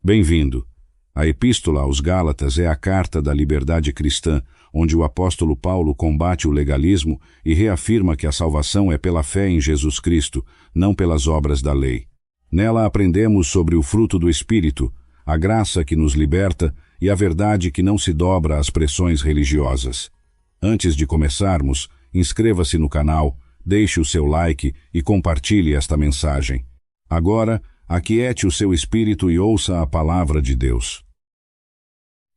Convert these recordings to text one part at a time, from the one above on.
Bem-vindo. A Epístola aos Gálatas é a carta da liberdade cristã, onde o apóstolo Paulo combate o legalismo e reafirma que a salvação é pela fé em Jesus Cristo, não pelas obras da lei. Nela aprendemos sobre o fruto do Espírito, a graça que nos liberta e a verdade que não se dobra às pressões religiosas. Antes de começarmos, inscreva-se no canal, deixe o seu like e compartilhe esta mensagem. Agora, aquiete o seu espírito e ouça a palavra de Deus.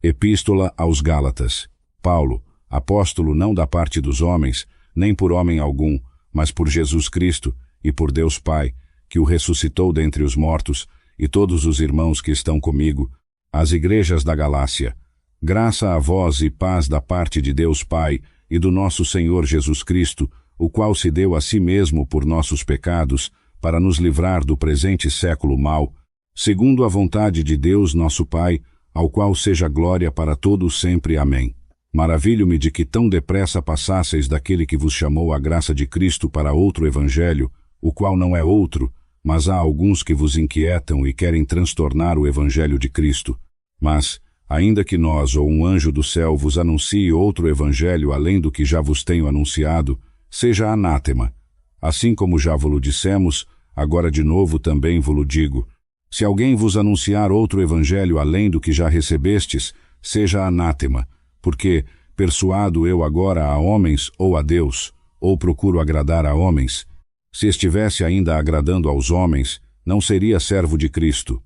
Epístola aos Gálatas. Paulo, apóstolo não da parte dos homens, nem por homem algum, mas por Jesus Cristo e por Deus Pai, que o ressuscitou dentre os mortos, e todos os irmãos que estão comigo, às igrejas da Galácia. Graça a vós e paz da parte de Deus Pai e do nosso Senhor Jesus Cristo, o qual se deu a si mesmo por nossos pecados, para nos livrar do presente século mau, segundo a vontade de Deus nosso Pai, ao qual seja glória para todos sempre. Amém. Maravilho-me de que tão depressa passasseis daquele que vos chamou a graça de Cristo para outro evangelho, o qual não é outro, mas há alguns que vos inquietam e querem transtornar o evangelho de Cristo. Mas, ainda que nós ou um anjo do céu vos anuncie outro evangelho além do que já vos tenho anunciado, seja anátema. Assim como já vos dissemos, agora de novo também vos digo. Se alguém vos anunciar outro evangelho além do que já recebestes, seja anátema, porque, persuado eu agora a homens ou a Deus, ou procuro agradar a homens, se estivesse ainda agradando aos homens, não seria servo de Cristo.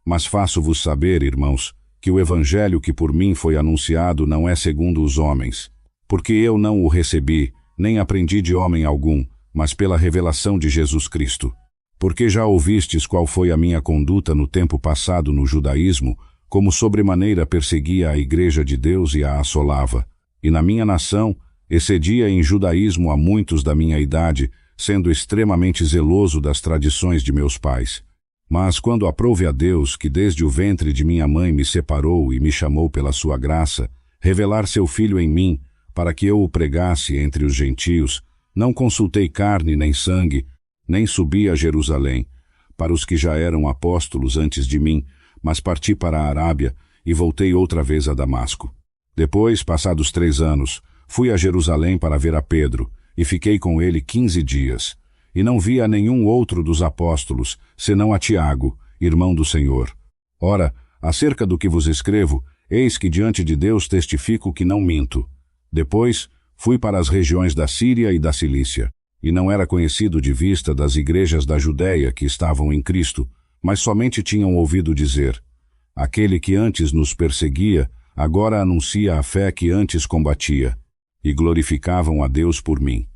Mas faço-vos saber, irmãos, que o evangelho que por mim foi anunciado não é segundo os homens, porque eu não o recebi, nem aprendi de homem algum, mas pela revelação de Jesus Cristo. Porque já ouvistes qual foi a minha conduta no tempo passado no judaísmo, como sobremaneira perseguia a igreja de Deus e a assolava. E na minha nação, excedia em judaísmo a muitos da minha idade, sendo extremamente zeloso das tradições de meus pais. Mas quando aprouve a Deus, que desde o ventre de minha mãe me separou e me chamou pela sua graça, revelar seu Filho em mim, para que eu o pregasse entre os gentios, não consultei carne nem sangue, nem subi a Jerusalém, para os que já eram apóstolos antes de mim, mas parti para a Arábia e voltei outra vez a Damasco. Depois, passados 3 anos, fui a Jerusalém para ver a Pedro, e fiquei com ele 15 dias, e não vi a nenhum outro dos apóstolos, senão a Tiago, irmão do Senhor. Ora, acerca do que vos escrevo, eis que diante de Deus testifico que não minto. Depois, fui para as regiões da Síria e da Cilícia, e não era conhecido de vista das igrejas da Judéia que estavam em Cristo, mas somente tinham ouvido dizer: aquele que antes nos perseguia, agora anuncia a fé que antes combatia, e glorificavam a Deus por mim.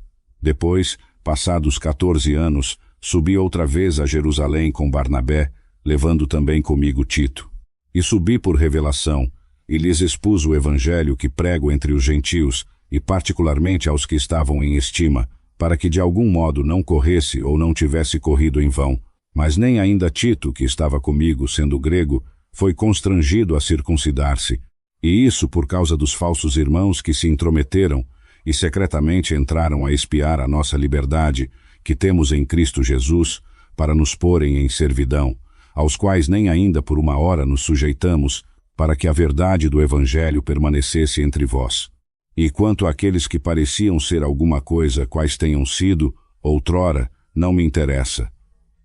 Depois, passados 14 anos, subi outra vez a Jerusalém com Barnabé, levando também comigo Tito. E subi por revelação, e lhes expus o evangelho que prego entre os gentios, e particularmente aos que estavam em estima, para que de algum modo não corresse ou não tivesse corrido em vão. Mas nem ainda Tito, que estava comigo, sendo grego, foi constrangido a circuncidar-se, e isso por causa dos falsos irmãos que se intrometeram e secretamente entraram a espiar a nossa liberdade, que temos em Cristo Jesus, para nos porem em servidão, aos quais nem ainda por uma hora nos sujeitamos, para que a verdade do Evangelho permanecesse entre vós. E quanto àqueles que pareciam ser alguma coisa, quais tenham sido, outrora, não me interessa.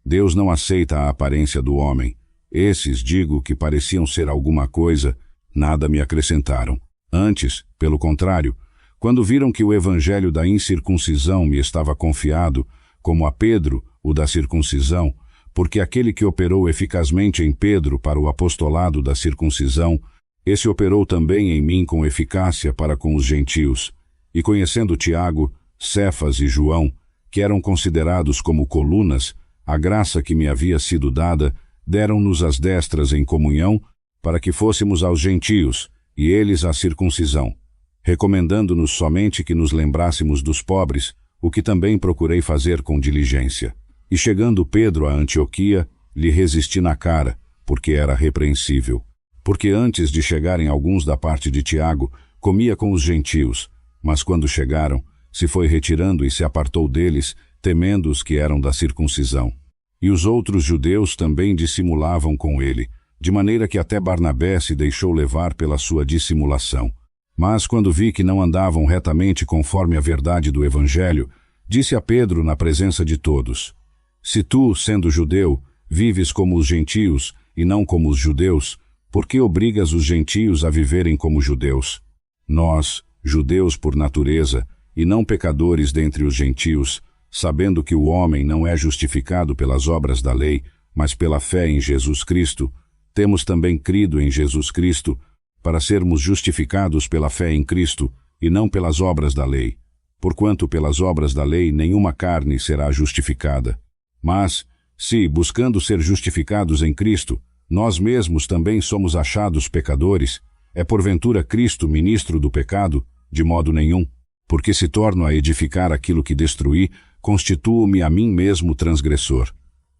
Deus não aceita a aparência do homem. Esses, digo, que pareciam ser alguma coisa, nada me acrescentaram. Antes, pelo contrário, quando viram que o evangelho da incircuncisão me estava confiado, como a Pedro, o da circuncisão, porque aquele que operou eficazmente em Pedro para o apostolado da circuncisão, esse operou também em mim com eficácia para com os gentios. E conhecendo Tiago, Cefas e João, que eram considerados como colunas, a graça que me havia sido dada, deram-nos as destras em comunhão, para que fôssemos aos gentios, e eles à circuncisão, recomendando-nos somente que nos lembrássemos dos pobres, o que também procurei fazer com diligência. E chegando Pedro a Antioquia, lhe resisti na cara, porque era repreensível. Porque antes de chegarem alguns da parte de Tiago, comia com os gentios, mas quando chegaram, se foi retirando e se apartou deles, temendo os que eram da circuncisão. E os outros judeus também dissimulavam com ele, de maneira que até Barnabé se deixou levar pela sua dissimulação. Mas quando vi que não andavam retamente conforme a verdade do Evangelho, disse a Pedro na presença de todos: Se tu, sendo judeu, vives como os gentios e não como os judeus, por que obrigas os gentios a viverem como judeus? Nós, judeus por natureza, e não pecadores dentre os gentios, sabendo que o homem não é justificado pelas obras da lei, mas pela fé em Jesus Cristo, temos também crido em Jesus Cristo, para sermos justificados pela fé em Cristo, e não pelas obras da lei. Porquanto pelas obras da lei nenhuma carne será justificada. Mas, se, buscando ser justificados em Cristo, nós mesmos também somos achados pecadores, é porventura Cristo ministro do pecado? De modo nenhum. Porque se torno a edificar aquilo que destruí, constituo-me a mim mesmo transgressor.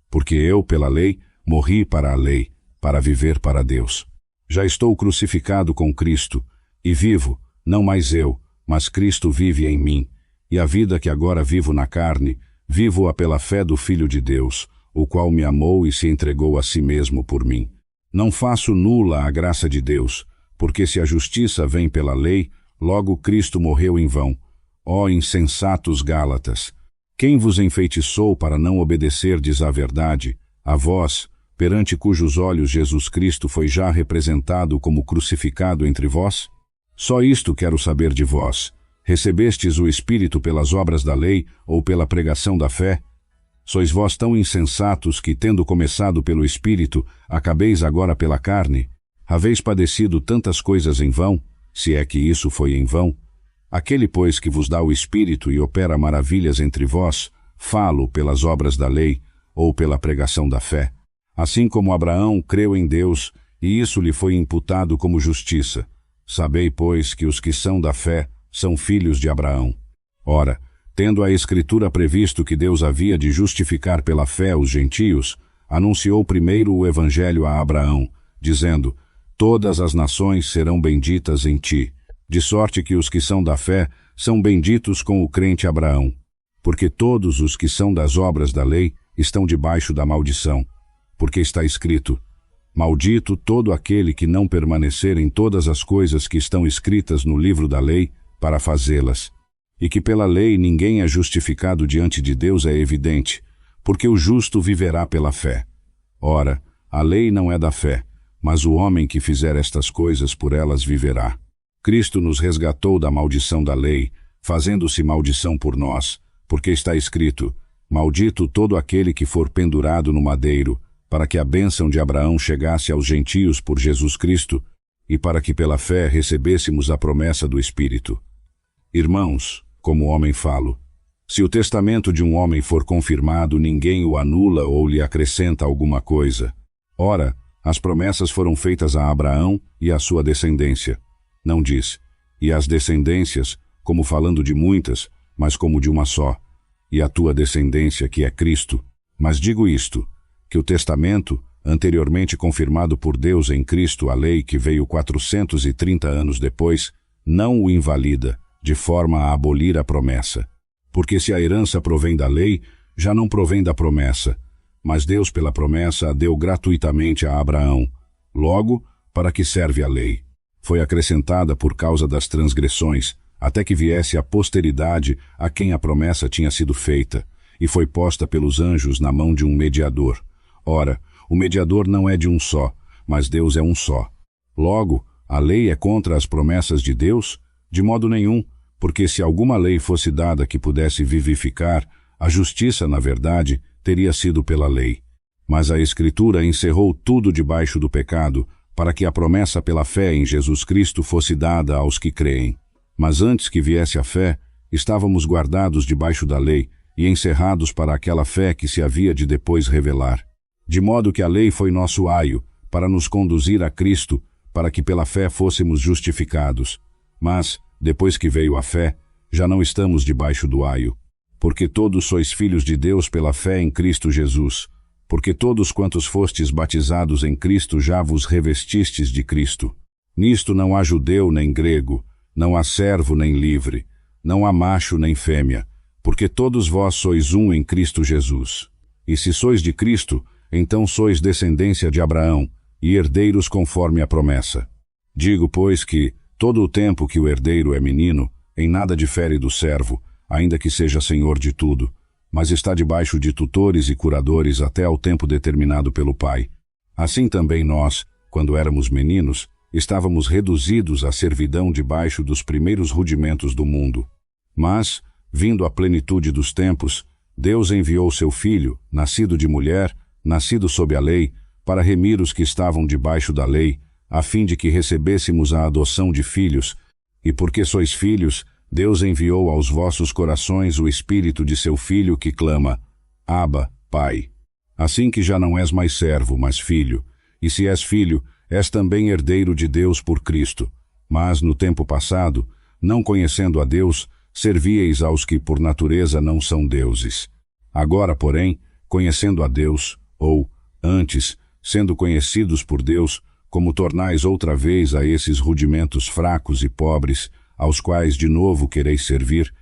Porque eu, pela lei, morri para a lei, para viver para Deus. Já estou crucificado com Cristo, e vivo, não mais eu, mas Cristo vive em mim. E a vida que agora vivo na carne, vivo-a pela fé do Filho de Deus, o qual me amou e se entregou a si mesmo por mim. Não faço nula a graça de Deus, porque se a justiça vem pela lei, logo Cristo morreu em vão. Ó insensatos Gálatas! Quem vos enfeitiçou para não obedecerdes à verdade, a vós, perante cujos olhos Jesus Cristo foi já representado como crucificado entre vós? Só isto quero saber de vós. Recebestes o Espírito pelas obras da lei ou pela pregação da fé? Sois vós tão insensatos que, tendo começado pelo Espírito, acabeis agora pela carne? Haveis padecido tantas coisas em vão, se é que isso foi em vão? Aquele, pois, que vos dá o Espírito e opera maravilhas entre vós, falo pelas obras da lei ou pela pregação da fé. Assim como Abraão creu em Deus, e isso lhe foi imputado como justiça. Sabei, pois, que os que são da fé são filhos de Abraão. Ora, tendo a Escritura previsto que Deus havia de justificar pela fé os gentios, anunciou primeiro o Evangelho a Abraão, dizendo: Todas as nações serão benditas em ti, de sorte que os que são da fé são benditos com o crente Abraão. Porque todos os que são das obras da lei estão debaixo da maldição. Porque está escrito: Maldito todo aquele que não permanecer em todas as coisas que estão escritas no livro da lei, para fazê-las. E que pela lei ninguém é justificado diante de Deus é evidente, porque o justo viverá pela fé. Ora, a lei não é da fé, mas o homem que fizer estas coisas por elas viverá. Cristo nos resgatou da maldição da lei, fazendo-se maldição por nós, porque está escrito: Maldito todo aquele que for pendurado no madeiro, para que a bênção de Abraão chegasse aos gentios por Jesus Cristo, e para que pela fé recebêssemos a promessa do Espírito. Irmãos, como homem falo, se o testamento de um homem for confirmado, ninguém o anula ou lhe acrescenta alguma coisa. Ora, as promessas foram feitas a Abraão e à sua descendência. Não diz: e as descendências, como falando de muitas, mas como de uma só, e a tua descendência, que é Cristo. Mas digo isto, que o testamento, anteriormente confirmado por Deus em Cristo, a lei que veio 430 anos depois, não o invalida, de forma a abolir a promessa. Porque se a herança provém da lei, já não provém da promessa, mas Deus pela promessa a deu gratuitamente a Abraão. Logo, para que serve a lei? Foi acrescentada por causa das transgressões, até que viesse a posteridade a quem a promessa tinha sido feita, e foi posta pelos anjos na mão de um mediador. Ora, o mediador não é de um só, mas Deus é um só. Logo, a lei é contra as promessas de Deus? De modo nenhum, porque se alguma lei fosse dada que pudesse vivificar, a justiça, na verdade, teria sido pela lei. Mas a Escritura encerrou tudo debaixo do pecado, para que a promessa pela fé em Jesus Cristo fosse dada aos que creem. Mas antes que viesse a fé, estávamos guardados debaixo da lei e encerrados para aquela fé que se havia de depois revelar. De modo que a lei foi nosso aio, para nos conduzir a Cristo, para que pela fé fôssemos justificados. Mas, depois que veio a fé, já não estamos debaixo do aio. Porque todos sois filhos de Deus pela fé em Cristo Jesus. Porque todos quantos fostes batizados em Cristo já vos revestistes de Cristo. Nisto não há judeu nem grego, não há servo nem livre, não há macho nem fêmea, porque todos vós sois um em Cristo Jesus. E se sois de Cristo, então sois descendência de Abraão, e herdeiros conforme a promessa. Digo, pois, que, todo o tempo que o herdeiro é menino, em nada difere do servo, ainda que seja senhor de tudo, mas está debaixo de tutores e curadores até ao tempo determinado pelo Pai. Assim também nós, quando éramos meninos, estávamos reduzidos à servidão debaixo dos primeiros rudimentos do mundo. Mas, vindo a plenitude dos tempos, Deus enviou seu Filho, nascido de mulher, nascido sob a lei, para remir os que estavam debaixo da lei, a fim de que recebêssemos a adoção de filhos, e porque sois filhos, Deus enviou aos vossos corações o Espírito de seu Filho que clama, Abba, Pai. Assim que já não és mais servo, mas filho, e se és filho, és também herdeiro de Deus por Cristo. Mas, no tempo passado, não conhecendo a Deus, servíeis aos que por natureza não são deuses. Agora, porém, conhecendo a Deus, ou, antes, sendo conhecidos por Deus, como tornais outra vez a esses rudimentos fracos e pobres, aos quais de novo quereis servir,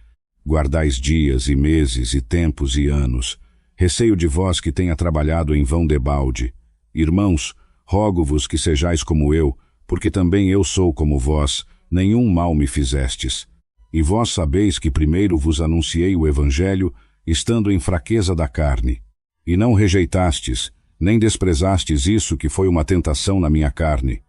guardais dias e meses e tempos e anos. Receio de vós que tenha trabalhado em vão debalde. Irmãos, rogo-vos que sejais como eu, porque também eu sou como vós, nenhum mal me fizestes. E vós sabeis que primeiro vos anunciei o Evangelho, estando em fraqueza da carne. E não rejeitastes, nem desprezastes isso que foi uma tentação na minha carne.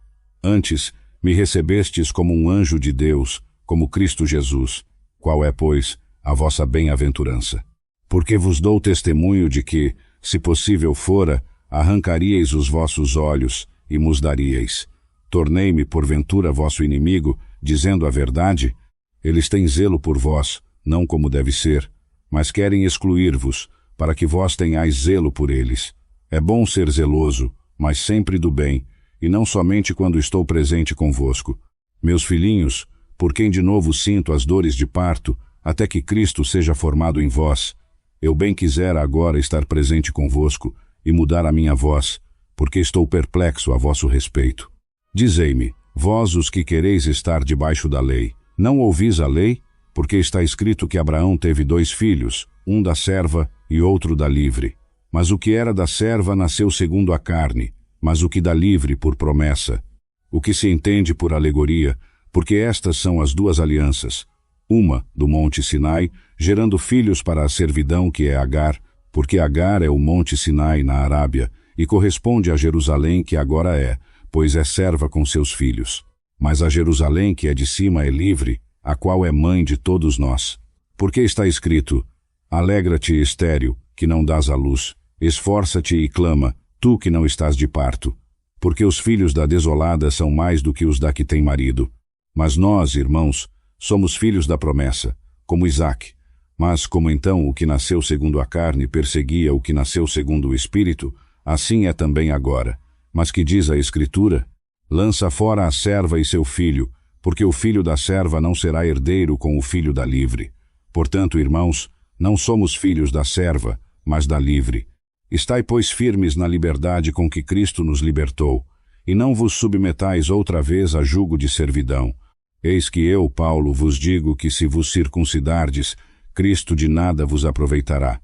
Antes, me recebestes como um anjo de Deus, como Cristo Jesus, qual é, pois, a vossa bem-aventurança. Porque vos dou testemunho de que, se possível fora, arrancaríeis os vossos olhos e mos daríeis. Tornei-me, porventura, vosso inimigo, dizendo a verdade? Eles têm zelo por vós, não como deve ser, mas querem excluir-vos, para que vós tenhais zelo por eles. É bom ser zeloso, mas sempre do bem, e não somente quando estou presente convosco. Meus filhinhos, por quem de novo sinto as dores de parto, até que Cristo seja formado em vós, eu bem quisera agora estar presente convosco e mudar a minha voz, porque estou perplexo a vosso respeito. Dizei-me, vós os que quereis estar debaixo da lei, não ouvis a lei? Porque está escrito que Abraão teve 2 filhos, um da serva e outro da livre. Mas o que era da serva nasceu segundo a carne, mas o que da livre por promessa. O que se entende por alegoria, porque estas são as 2 alianças. Uma, do monte Sinai, gerando filhos para a servidão que é Agar, porque Agar é o monte Sinai na Arábia, e corresponde a Jerusalém que agora é, pois é serva com seus filhos. Mas a Jerusalém que é de cima é livre, a qual é mãe de todos nós. Porque está escrito, alegra-te, estéril, que não dás à luz, esforça-te e clama, tu que não estás de parto. Porque os filhos da desolada são mais do que os da que tem marido. Mas nós, irmãos, somos filhos da promessa, como Isaque. Mas como então o que nasceu segundo a carne perseguia o que nasceu segundo o Espírito, assim é também agora. Mas que diz a Escritura? Lança fora a serva e seu filho, porque o filho da serva não será herdeiro com o filho da livre. Portanto, irmãos, não somos filhos da serva, mas da livre. Estai, pois, firmes na liberdade com que Cristo nos libertou, e não vos submetais outra vez a jugo de servidão. Eis que eu, Paulo, vos digo que se vos circuncidardes, Cristo de nada vos aproveitará.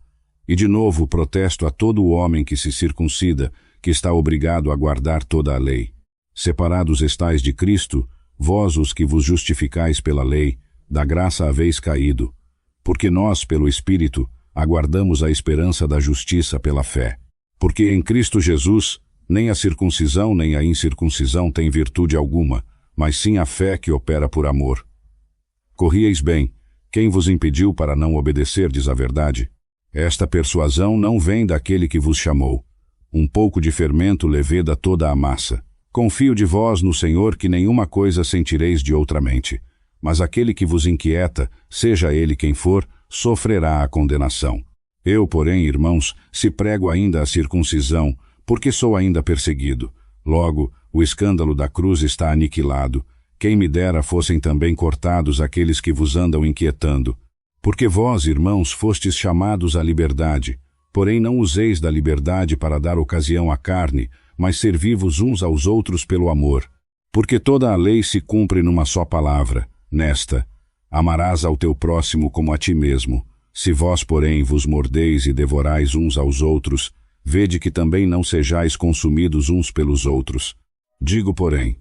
E de novo protesto a todo o homem que se circuncida, que está obrigado a guardar toda a lei. Separados estais de Cristo, vós os que vos justificais pela lei, da graça haveis caído. Porque nós, pelo Espírito, aguardamos a esperança da justiça pela fé. Porque em Cristo Jesus, nem a circuncisão nem a incircuncisão tem virtude alguma, mas sim a fé que opera por amor. Corrieis bem, quem vos impediu para não obedecerdes à verdade? Esta persuasão não vem daquele que vos chamou. Um pouco de fermento leveda toda a massa. Confio de vós no Senhor que nenhuma coisa sentireis de outramente. Mas aquele que vos inquieta, seja ele quem for, sofrerá a condenação. Eu, porém, irmãos, se prego ainda a circuncisão, porque sou ainda perseguido. Logo, o escândalo da cruz está aniquilado. Quem me dera fossem também cortados aqueles que vos andam inquietando. Porque vós, irmãos, fostes chamados à liberdade. Porém não useis da liberdade para dar ocasião à carne, mas servi-vos uns aos outros pelo amor. Porque toda a lei se cumpre numa só palavra, nesta: amarás ao teu próximo como a ti mesmo. Se vós, porém, vos mordeis e devorais uns aos outros, Vede que também não sejais consumidos uns pelos outros. Digo, porém,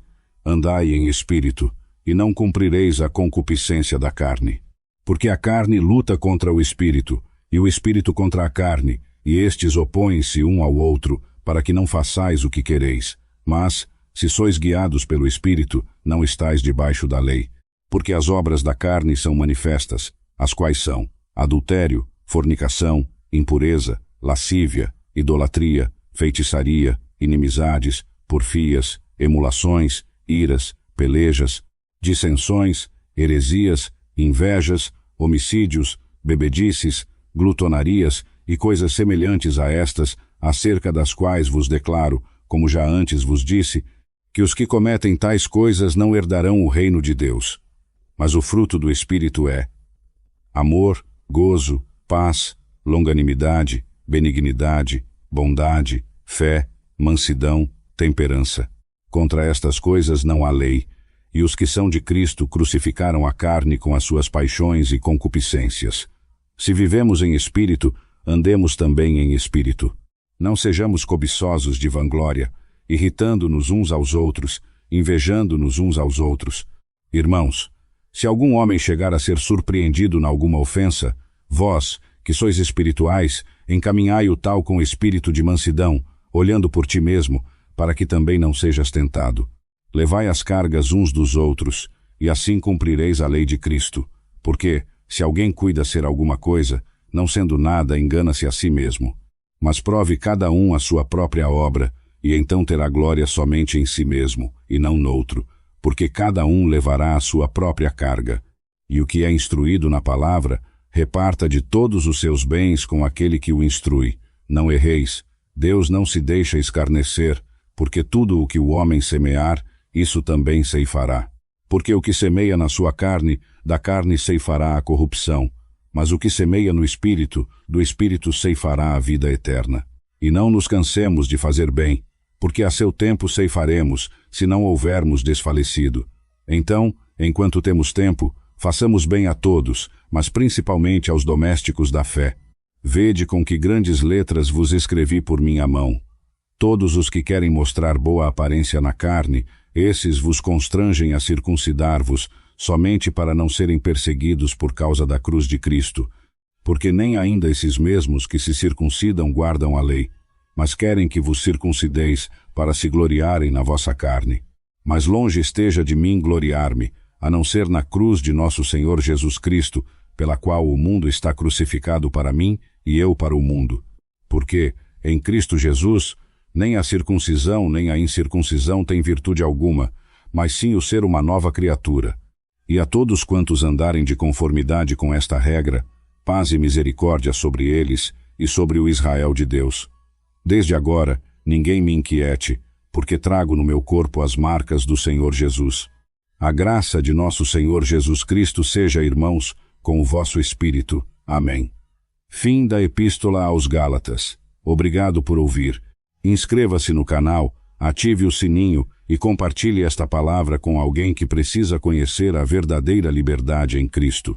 andai em espírito, e não cumprireis a concupiscência da carne. Porque a carne luta contra o espírito, e o espírito contra a carne, e estes opõem-se um ao outro, para que não façais o que quereis. Mas, se sois guiados pelo espírito, não estais debaixo da lei. Porque as obras da carne são manifestas, as quais são adultério, fornicação, impureza, lascívia, idolatria, feitiçaria, inimizades, porfias, emulações, iras, pelejas, dissensões, heresias, invejas, homicídios, bebedices, glutonarias e coisas semelhantes a estas, acerca das quais vos declaro, como já antes vos disse, que os que cometem tais coisas não herdarão o reino de Deus. Mas o fruto do Espírito é amor, gozo, paz, longanimidade, benignidade, bondade, fé, mansidão, temperança. Contra estas coisas não há lei, e os que são de Cristo crucificaram a carne com as suas paixões e concupiscências. Se vivemos em espírito, andemos também em espírito. Não sejamos cobiçosos de vanglória, irritando-nos uns aos outros, invejando-nos uns aos outros. Irmãos, se algum homem chegar a ser surpreendido em alguma ofensa, vós, que sois espirituais, encaminhai o tal com espírito de mansidão, olhando por ti mesmo, para que também não sejas tentado. Levai as cargas uns dos outros, e assim cumprireis a lei de Cristo. Porque, se alguém cuida ser alguma coisa, não sendo nada, engana-se a si mesmo. Mas prove cada um a sua própria obra, e então terá glória somente em si mesmo, e não noutro, porque cada um levará a sua própria carga. E o que é instruído na palavra, reparta de todos os seus bens com aquele que o instrui. Não erreis, Deus não se deixa escarnecer, porque tudo o que o homem semear, isso também ceifará. Porque o que semeia na sua carne, da carne ceifará a corrupção, mas o que semeia no Espírito, do Espírito ceifará a vida eterna. E não nos cansemos de fazer bem, porque a seu tempo ceifaremos, se não houvermos desfalecido. Então, enquanto temos tempo, façamos bem a todos, mas principalmente aos domésticos da fé. Vede com que grandes letras vos escrevi por minha mão. Todos os que querem mostrar boa aparência na carne, esses vos constrangem a circuncidar-vos, somente para não serem perseguidos por causa da cruz de Cristo. Porque nem ainda esses mesmos que se circuncidam guardam a lei, mas querem que vos circuncideis para se gloriarem na vossa carne. Mas longe esteja de mim gloriar-me, a não ser na cruz de nosso Senhor Jesus Cristo, pela qual o mundo está crucificado para mim e eu para o mundo. Porque, em Cristo Jesus, nem a circuncisão nem a incircuncisão tem virtude alguma, mas sim o ser uma nova criatura. E a todos quantos andarem de conformidade com esta regra, paz e misericórdia sobre eles e sobre o Israel de Deus. Desde agora, ninguém me inquiete, porque trago no meu corpo as marcas do Senhor Jesus. A graça de nosso Senhor Jesus Cristo seja, irmãos, com o vosso espírito. Amém. Fim da Epístola aos Gálatas. Obrigado por ouvir. Inscreva-se no canal, ative o sininho e compartilhe esta palavra com alguém que precisa conhecer a verdadeira liberdade em Cristo.